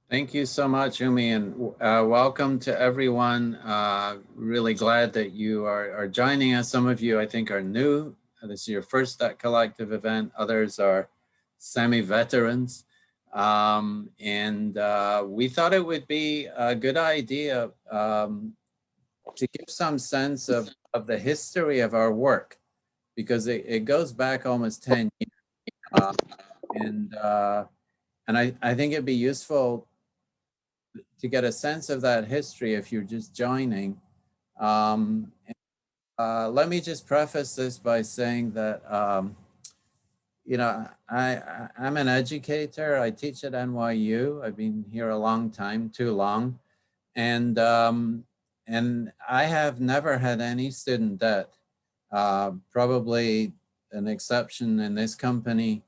Thank you so much, Umi, and welcome to everyone. Really glad that you are joining us. Some of you, I think, are new. This is your first Debt Collective event. Others are semi-veterans. We thought it would be a good idea to give some sense of the history of our work, because it goes back almost 10 years. Uh, and I think it'd be useful to get a sense of that history if you're just joining. Um, Let me just preface this by saying that, I'm an educator. I teach at NYU. I've been here a long time, too long. And, um, and I have never had any student debt, probably an exception in this company.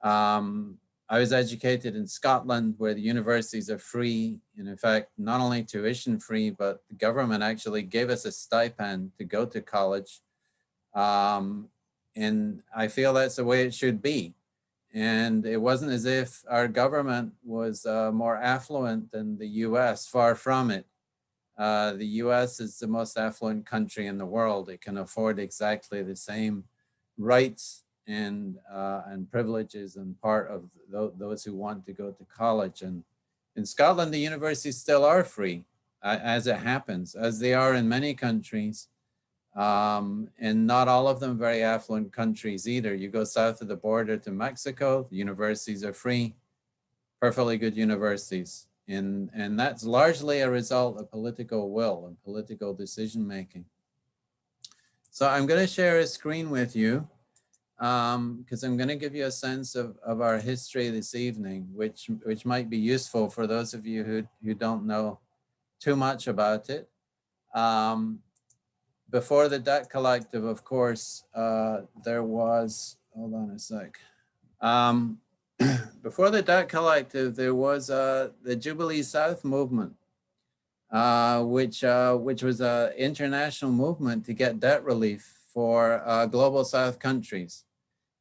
Um, I was educated in Scotland, where the universities are free. And in fact, not only tuition free, but the government actually gave us a stipend to go to college. Um, and I feel that's the way it should be. And it wasn't as if our government was more affluent than the US, far from it. The US is the most affluent country in the world. It can afford exactly the same rights and privileges and part of those who want to go to college. And in Scotland, the universities still are free, as it happens, as they are in many countries. And not all of them very affluent countries either. You go south of the border to Mexico, the universities are free, perfectly good universities. And that's largely a result of political will and political decision making. So I'm going to share a screen with you because I'm going to give you a sense of our history this evening, which might be useful for those of you who don't know too much about it. Before the Debt Collective, of course, there was, hold on a sec. Before the Debt Collective, there was the Jubilee South movement, which was an international movement to get debt relief for global South countries.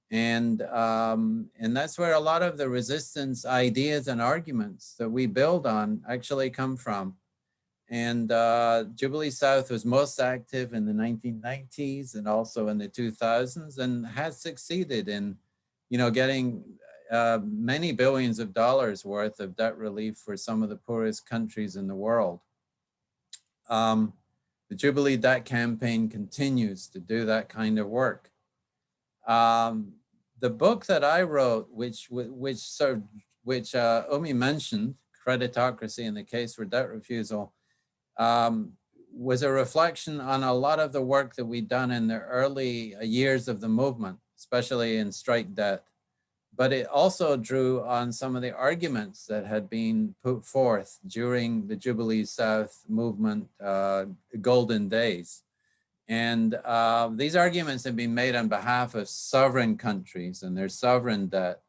And that's where a lot of the resistance ideas and arguments that we build on actually come from. And Jubilee South was most active in the 1990s and also in the 2000s, and has succeeded in, getting many billions of dollars worth of debt relief for some of the poorest countries in the world. The Jubilee Debt Campaign continues to do that kind of work. The book that I wrote, which Umi mentioned, Creditocracy and the Case for Debt Refusal, was a reflection on a lot of the work that we'd done in the early years of the movement, especially in strike debt. But it also drew on some of the arguments that had been put forth during the Jubilee South movement golden days. And these arguments have been made on behalf of sovereign countries and their sovereign debt.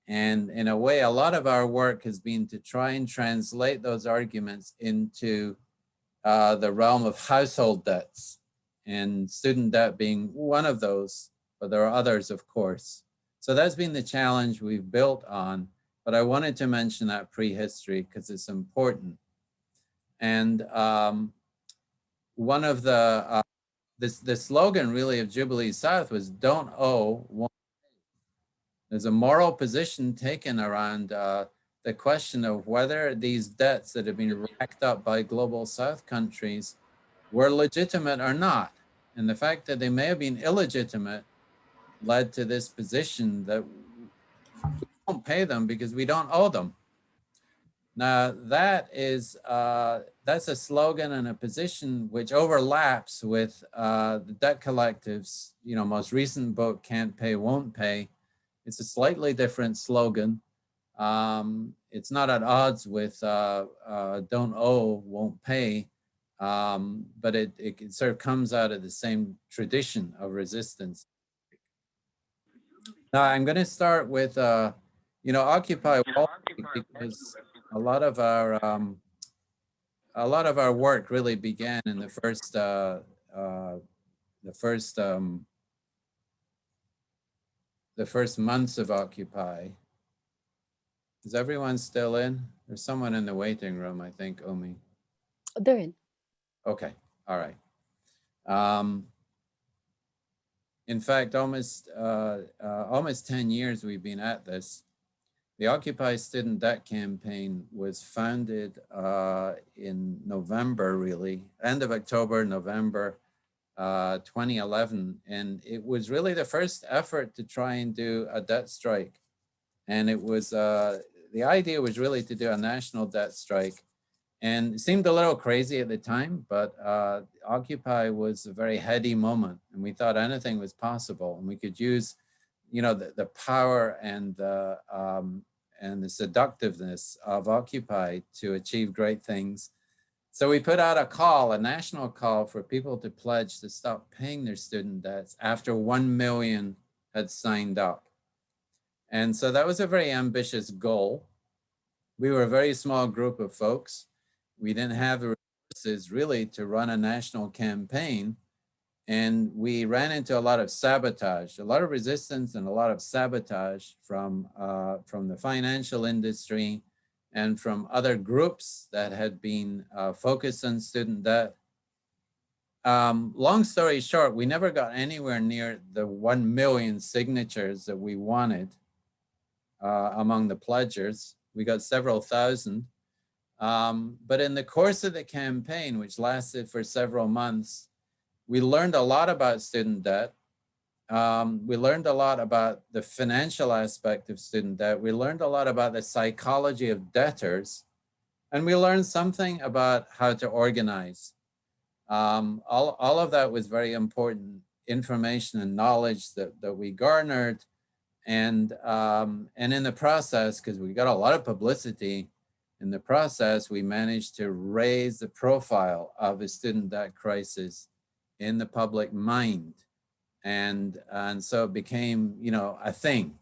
And in a way, a lot of our work has been to try and translate those arguments into the realm of household debts, and student debt being one of those, but there are others, of course. So that's been the challenge we've built on, but I wanted to mention that prehistory because it's important. And one of the, the slogan really of Jubilee South was "Don't owe, won't pay." There's a moral position taken around the question of whether these debts that have been racked up by global South countries were legitimate or not. And the fact that they may have been illegitimate led to this position that we won't pay them because we don't owe them. Now that is, that's a slogan and a position which overlaps with the Debt Collective's, most recent book, Can't Pay, Won't Pay. It's a slightly different slogan. It's not at odds with don't owe, won't pay, but it sort of comes out of the same tradition of resistance. Now I'm going to start with, Occupy Wall Street, because a lot of our work really began in the first months of Occupy. Is everyone still in? There's someone in the waiting room, I think, Umi. They're in. Okay, all right. Um, in fact, almost 10 years we've been at this. The Occupy Student Debt Campaign was founded in November, really, end of October, November 2011. And it was really the first effort to try and do a debt strike. And it was, the idea was really to do a national debt strike. And it seemed a little crazy at the time, but Occupy was a very heady moment. And we thought anything was possible. And we could use, you know, the power and the seductiveness of Occupy to achieve great things. So we put out a call, a national call for people to pledge to stop paying their student debts after 1 million had signed up. And so that was a very ambitious goal. We were a very small group of folks. We didn't have the resources really to run a national campaign. And we ran into a lot of sabotage, a lot of resistance and a lot of sabotage from the financial industry and from other groups that had been focused on student debt. Long story short, we never got anywhere near the 1 million signatures that we wanted among the pledgers. We got several thousand. But in the course of the campaign, which lasted for several months, we learned a lot about student debt. We learned a lot about the financial aspect of student debt. We learned a lot about the psychology of debtors. And we learned something about how to organize. All of that was very important information and knowledge that we garnered. And in the process, because we got a lot of publicity, in the process, we managed to raise the profile of the student debt crisis in the public mind. And so it became, you know, a thing.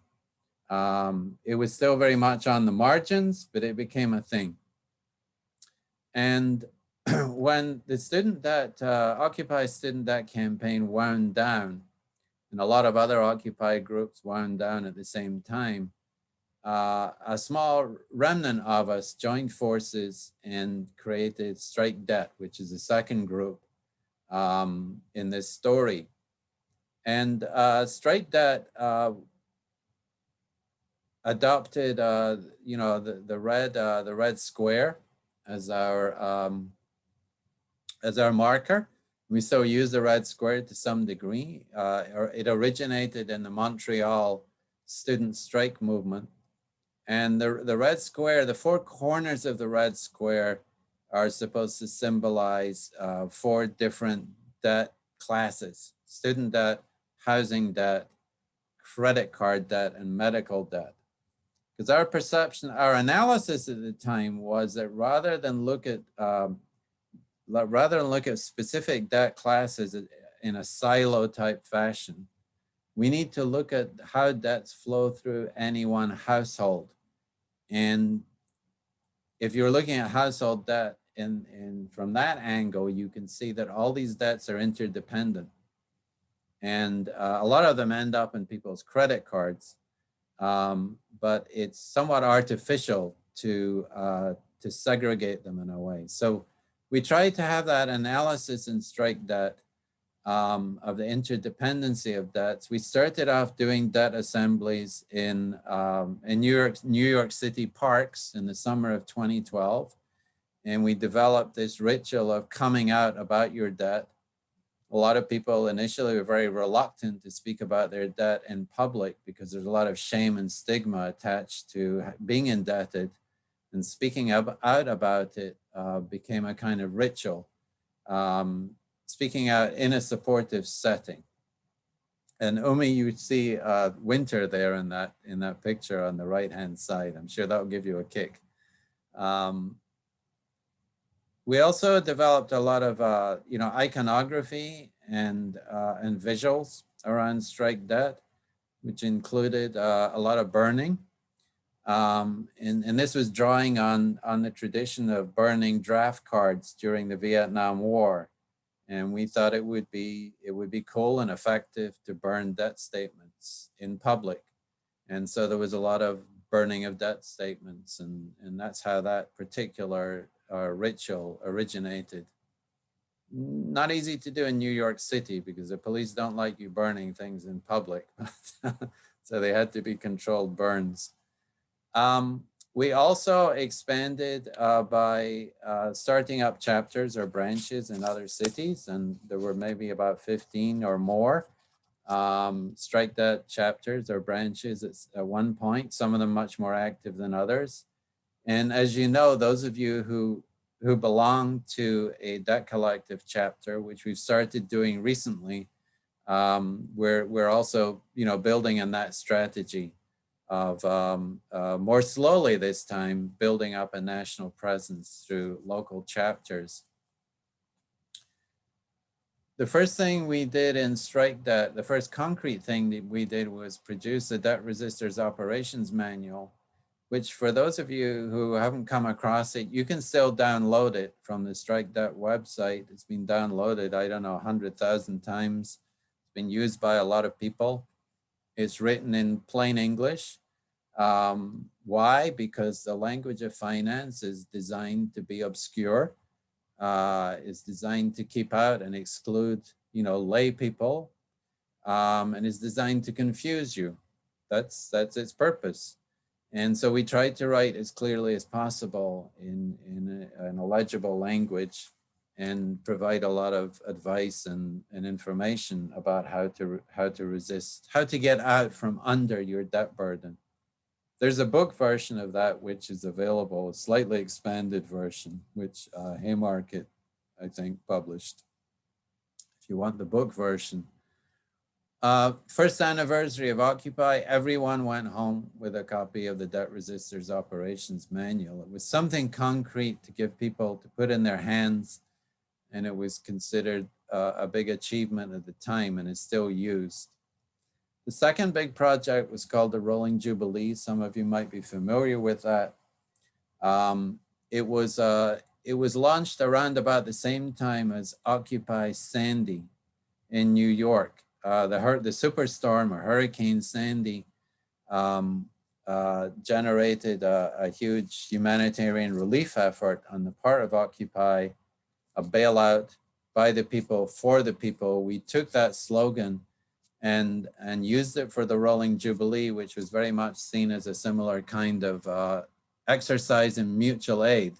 It was still very much on the margins, but it became a thing. And when the student debt, Occupy student debt campaign wound down, and a lot of other Occupy groups wound down at the same time, a small remnant of us joined forces and created Strike Debt, which is the second group in this story. And Strike Debt adopted, you know, the red square as our marker. We still use the red square to some degree. It originated in the Montreal student strike movement. And the red square, the four corners of the red square are supposed to symbolize 4 different debt classes: student debt, housing debt, credit card debt, and medical debt. Because our perception, our analysis at the time was that rather than look at specific debt classes in a silo type fashion, we need to look at how debts flow through any one household. And if you're looking at household debt from that angle, you can see that all these debts are interdependent. And a lot of them end up in people's credit cards, but it's somewhat artificial to segregate them in a way. So we tried to have that analysis in Strike Debt of the interdependency of debts. We started off doing debt assemblies in New York City parks in the summer of 2012. And we developed this ritual of coming out about your debt. A lot of people initially were very reluctant to speak about their debt in public because there's a lot of shame and stigma attached to being indebted. And speaking out about it became a kind of ritual. Speaking out in a supportive setting. And Umi, you see Winter there in that picture on the right-hand side. I'm sure that will give you a kick. We also developed a lot of iconography and visuals around Strike Debt, which included a lot of burning. And this was drawing on the tradition of burning draft cards during the Vietnam War. And we thought it would be cool and effective to burn debt statements in public. And so there was a lot of burning of debt statements, and that's how that particular ritual originated. Not easy to do in New York City because the police don't like you burning things in public. So they had to be controlled burns. We also expanded by starting up chapters or branches in other cities, and there were maybe about 15 or more strike debt chapters or branches at one point, some of them much more active than others. And as you know, those of you who belong to a debt collective chapter, which we've started doing recently, we're also, building on that strategy of more slowly this time, building up a national presence through local chapters. The first thing we did in Strike Debt, the first concrete thing that we did was produce a Debt Resisters Operations Manual, which for those of you who haven't come across it, you can still download it from the Strike Debt website. It's been downloaded, I don't know, 100,000 times. It's been used by a lot of people. It's written in plain English. Why? Because the language of finance is designed to be obscure. Is designed to keep out and exclude, lay people, and is designed to confuse you. That's its purpose. And so we tried to write as clearly as possible in a legible language and provide a lot of advice and information about how to resist, how to get out from under your debt burden. There's a book version of that which is available, a slightly expanded version, which Haymarket, I think, published. If you want the book version. First anniversary of Occupy, everyone went home with a copy of the Debt Resisters Operations Manual. It was something concrete to give people to put in their hands, and it was considered a big achievement at the time and is still used. The second big project was called the Rolling Jubilee. Some of you might be familiar with that. It was launched around about the same time as Occupy Sandy in New York. The superstorm or Hurricane Sandy generated a huge humanitarian relief effort on the part of Occupy, a bailout by the people, for the people. We took that slogan and used it for the Rolling Jubilee, which was very much seen as a similar kind of exercise in mutual aid.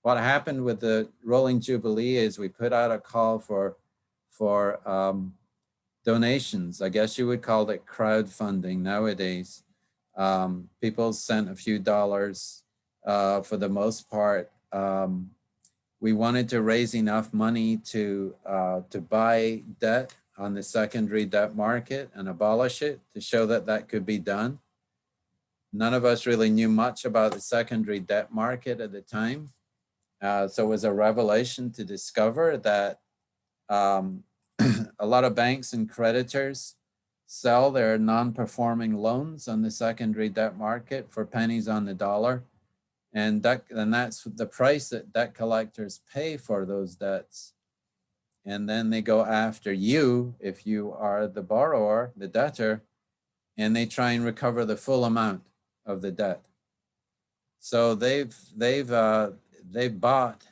What happened with the Rolling Jubilee is we put out a call for donations. I guess you would call it crowdfunding nowadays. People sent a few dollars for the most part. We wanted to raise enough money to buy debt on the secondary debt market and abolish it, to show that that could be done. None of us really knew much about the secondary debt market at the time. So it was a revelation to discover that a lot of banks and creditors sell their non-performing loans on the secondary debt market for pennies on the dollar. And that's the price that debt collectors pay for those debts. And then they go after you if you are the borrower, the debtor, and they try and recover the full amount of the debt. So they've bought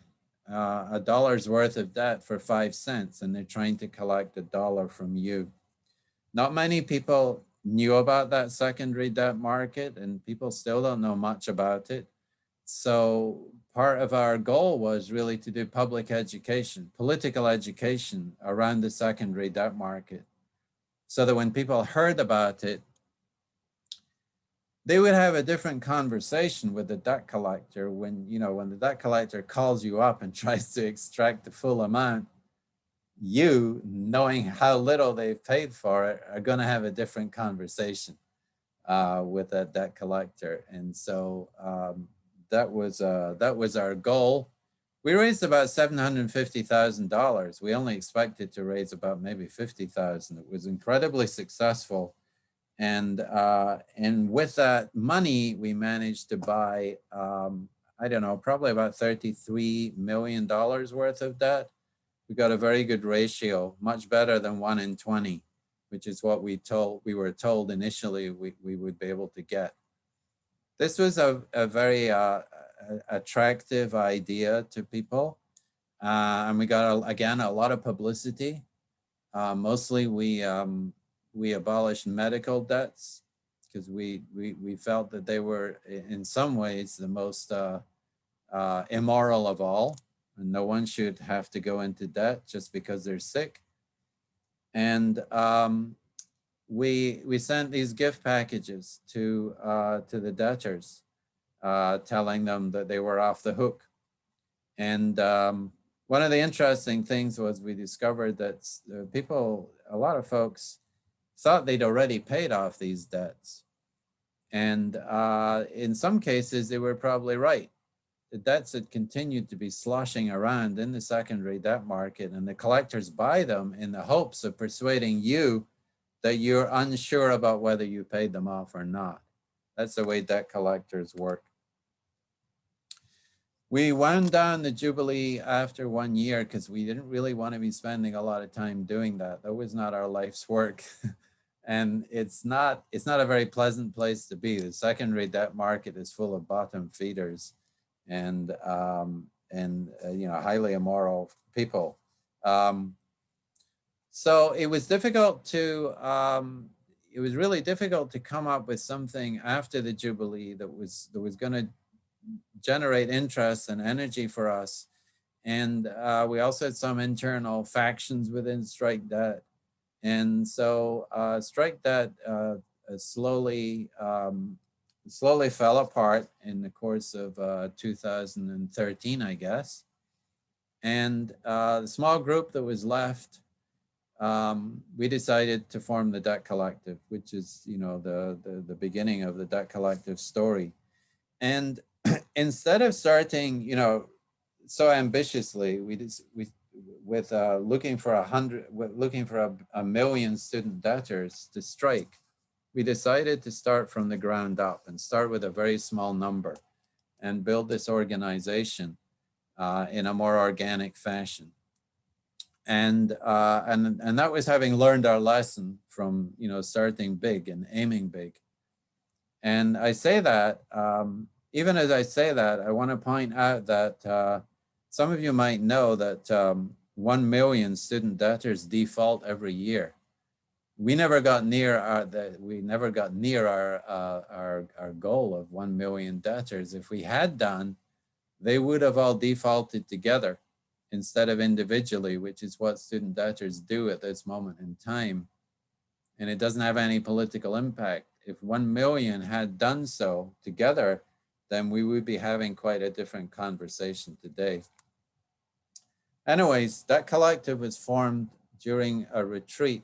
a dollar's worth of debt for 5 cents, and they're trying to collect $1 from you. Not many people knew about that secondary debt market, and people still don't know much about it. So part of our goal was really to do public education, political education around the secondary debt market, so that when people heard about it, they would have a different conversation with the debt collector. When the debt collector calls you up and tries to extract the full amount, you, knowing how little they've paid for it, are going to have a different conversation with that debt collector. And so that was our goal. We raised about $750,000. We only expected to raise about maybe 50,000. It was incredibly successful. And with that money, we managed to buy, I don't know, probably about $33 million worth of debt. We got a very good ratio, much better than 1 in 20, which is what we were told initially we would be able to get. This was a very attractive idea to people. And we got, again, a lot of publicity. Mostly we abolished medical debts because we felt that they were in some ways the most immoral of all. And no one should have to go into debt just because they're sick. And we sent these gift packages to the debtors, telling them that they were off the hook. And one of the interesting things was we discovered that people, a lot of folks, thought they'd already paid off these debts. And in some cases, they were probably right. The debts had continued to be sloshing around in the secondary debt market, and the collectors buy them in the hopes of persuading you that you're unsure about whether you paid them off or not. That's the way debt collectors work. We wound down the Jubilee after 1 year because we didn't really want to be spending a lot of time doing that. That was not our life's work. And it's not a very pleasant place to be. The secondary debt market is full of bottom feeders and you know, highly immoral people. So it was difficult to, it was really difficult to come up with something after the Jubilee that was going to generate interest and energy for us. And we also had some internal factions within Strike Debt. And so Strike Debt slowly fell apart in the course of 2013, I guess. And the small group that was left, we decided to form the Debt Collective, which is, you know, the beginning of the Debt Collective story. And instead of starting, you know, so ambitiously, with looking for a million student debtors to strike, we decided to start from the ground up and start with a very small number and build this organization in a more organic fashion. And that was having learned our lesson from, you know, starting big and aiming big. And I say that, even as I say that, I want to point out that some of you might know that 1 million student debtors default every year. We never got near our goal of 1 million debtors. If we had done, they would have all defaulted together instead of individually, which is what student debtors do at this moment in time. And it doesn't have any political impact. If 1 million had done so together, then we would be having quite a different conversation today. Anyways, that collective was formed during a retreat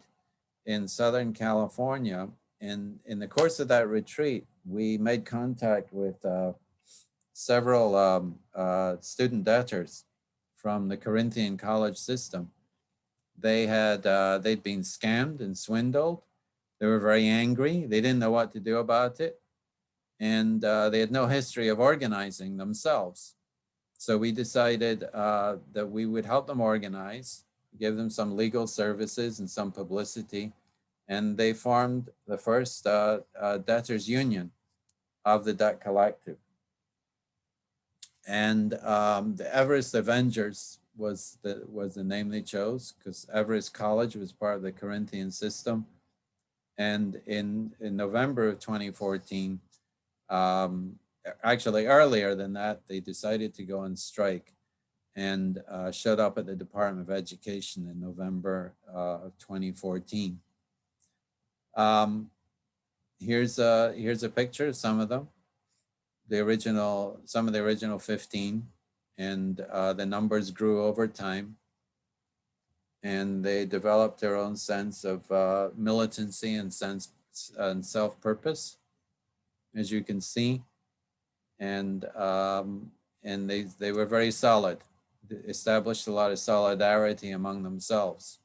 in Southern California. And in the course of that retreat, we made contact with several student debtors from the Corinthian college system. They'd been scammed and swindled. They were very angry. They didn't know what to do about it. And they had no history of organizing themselves. So we decided that we would help them organize, give them some legal services and some publicity. And they formed the first debtors union of the Debt Collective. And the Everest Avengers was the name they chose, because Everest College was part of the Corinthian system. And in November of 2014, actually earlier than that, they decided to go on strike and showed up at the Department of Education in November of 2014. Here's a picture of some of them. Some of the original 15, and the numbers grew over time. And they developed their own sense of militancy and self-purpose, as you can see. And they were very solid, established a lot of solidarity among themselves.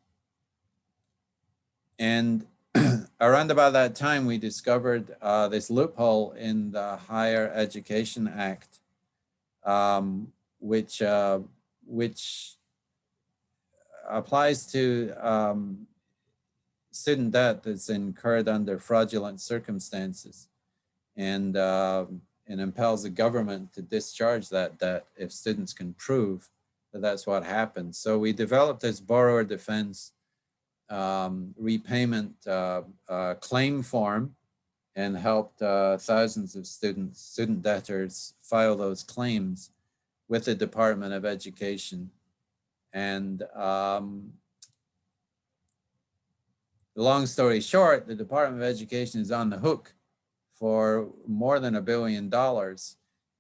And around about that time, we discovered this loophole in the Higher Education Act, which applies to student debt that's incurred under fraudulent circumstances. And and impels the government to discharge that debt if students can prove that that's what happened. So we developed this borrower defense repayment claim form and helped thousands of student debtors file those claims with the Department of Education. And long story short, the Department of Education is on the hook for more than $1 billion.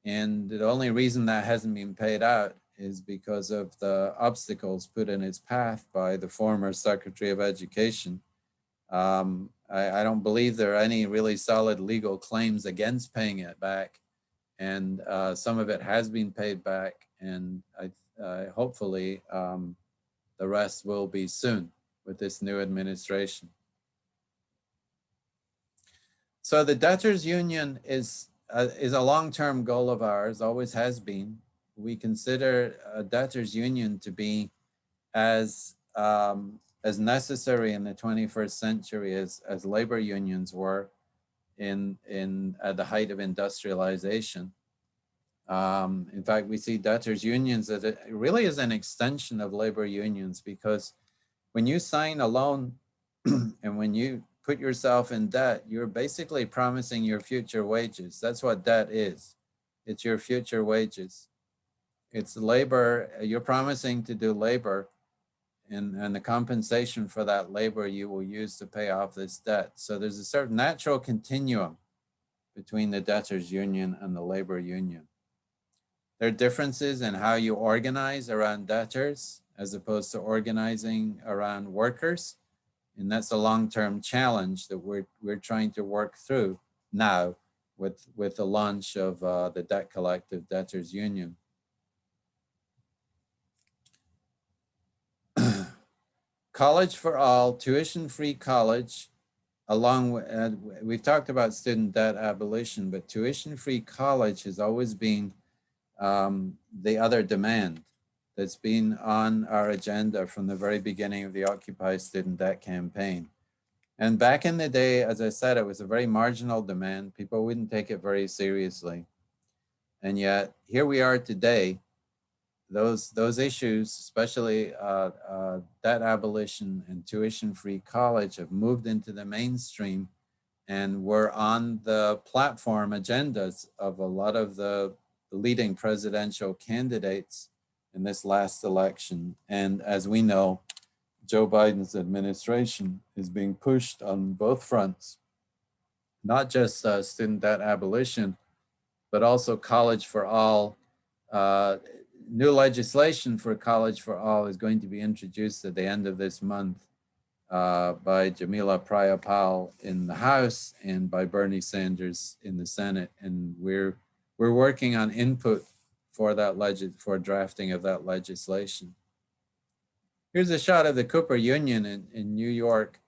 And the only reason that hasn't been paid out is because of the obstacles put in its path by the former Secretary of Education. I don't believe there are any really solid legal claims against paying it back. And some of it has been paid back, and hopefully the rest will be soon with this new administration. So the debtors union is a long-term goal of ours, always has been. We consider a debtors union to be as necessary in the 21st century as labor unions were at the height of industrialization. In fact, we see debtors unions as it really is an extension of labor unions, because when you sign a loan and when you put yourself in debt, you're basically promising your future wages. That's what debt is. It's your future wages. It's labor. You're promising to do labor, and the compensation for that labor you will use to pay off this debt. So there's a certain natural continuum between the debtors union and the labor union. There are differences in how you organize around debtors as opposed to organizing around workers. And that's a long-term challenge that we're trying to work through now with the launch of the Debt Collective Debtors Union. College for all, tuition-free college, along with, we've talked about student debt abolition, but tuition-free college has always been the other demand that's been on our agenda from the very beginning of the Occupy Student Debt campaign. And back in the day, as I said, it was a very marginal demand. People wouldn't take it very seriously. And yet, here we are today. Those issues, especially debt abolition and tuition-free college, have moved into the mainstream and were on the platform agendas of a lot of the leading presidential candidates in this last election. And as we know, Joe Biden's administration is being pushed on both fronts, not just student debt abolition, but also college for all. New legislation for college for all is going to be introduced at the end of this month by Jamila Prayapal in the House and by Bernie Sanders in the Senate. And we're working on input for that for drafting of that legislation. Here's a shot of the Cooper Union in New York.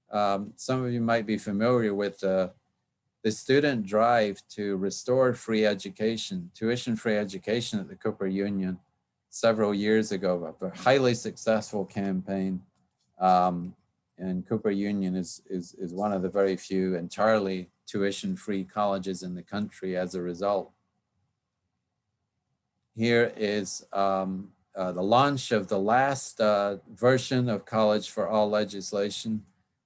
Some of you might be familiar with the student drive to restore free education, tuition-free education at the Cooper Union several years ago, a highly successful campaign. And Cooper Union is one of the very few entirely tuition-free colleges in the country as a result. Here is the launch of the last version of College for All legislation,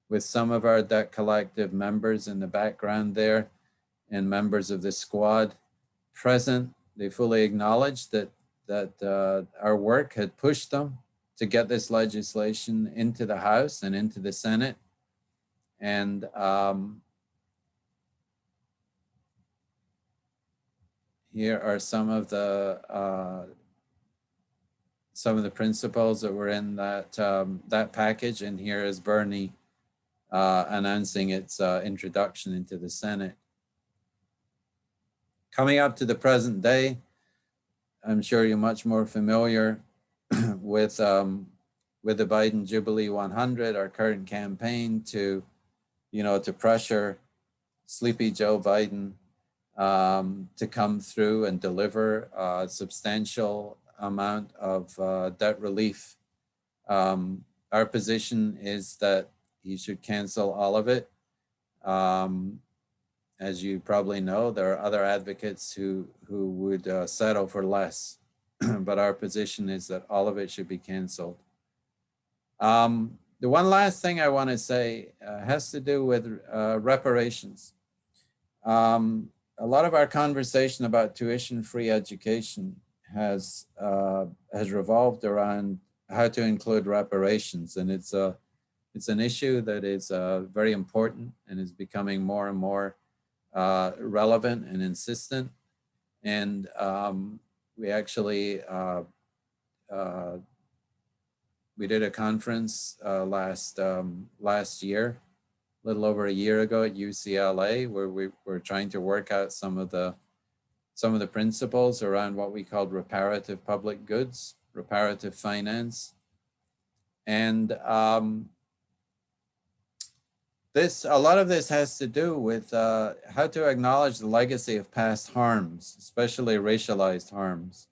with some of our Debt Collective members in the background there and members of the squad present. They fully acknowledged that our work had pushed them to get this legislation into the House and into the Senate. And here are some of the principles that were in that package. And here is Bernie announcing its introduction into the Senate. Coming up to the present day, I'm sure you're much more familiar with the Biden Jubilee 100, our current campaign to pressure sleepy Joe Biden to come through and deliver a substantial amount of debt relief. Our position is that he should cancel all of it. as you probably know, there are other advocates who would settle for less, but our position is that all of it should be canceled. The one last thing I want to say has to do with reparations. A lot of our conversation about tuition-free education has revolved around how to include reparations, and it's an issue that is very important and is becoming more and more relevant and insistent. And we actually we did a conference last year, a little over a year ago at UCLA, where we were trying to work out some of the principles around what we called reparative public goods, reparative finance. And a lot of this has to do with how to acknowledge the legacy of past harms, especially racialized harms,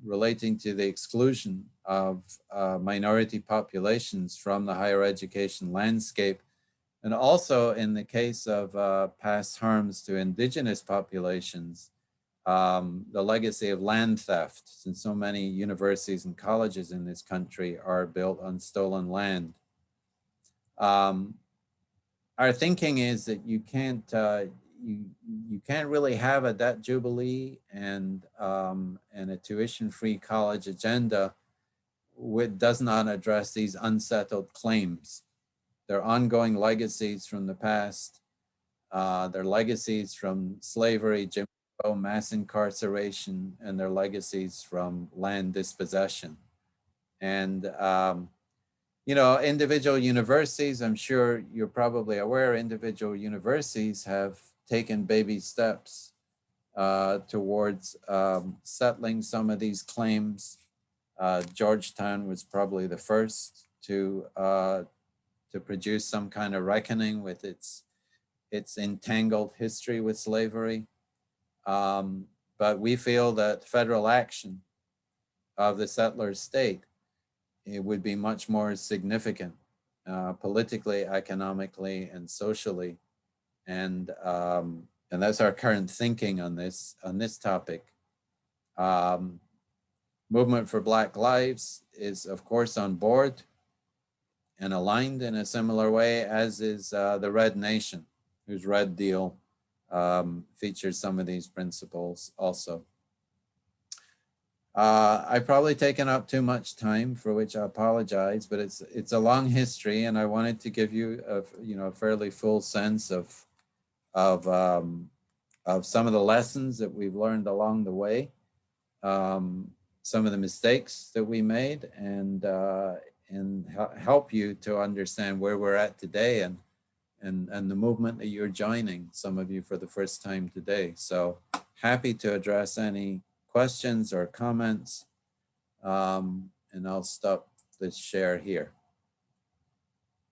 relating to the exclusion of minority populations from the higher education landscape. And also in the case of past harms to indigenous populations, the legacy of land theft, since so many universities and colleges in this country are built on stolen land. Our thinking is that you can't really have a debt jubilee and a tuition-free college agenda which does not address these unsettled claims. They're ongoing legacies from the past. They're legacies from slavery, Jim Crow, mass incarceration, and their legacies from land dispossession. And you know, individual universities, I'm sure you're probably aware, individual universities have taken baby steps towards settling some of these claims. Georgetown was probably the first to produce some kind of reckoning with its entangled history with slavery. But we feel that federal action of the settler state, it would be much more significant politically, economically, and socially. And that's our current thinking on this topic. Movement for Black Lives is, of course, on board and aligned in a similar way, as is the Red Nation, whose Red Deal features some of these principles also. I've probably taken up too much time, for which I apologize, but it's a long history, and I wanted to give you a fairly full sense of some of the lessons that we've learned along the way, some of the mistakes that we made, and help you to understand where we're at today and the movement that you're joining, some of you for the first time today. So happy to address any questions or comments, and I'll stop this share here.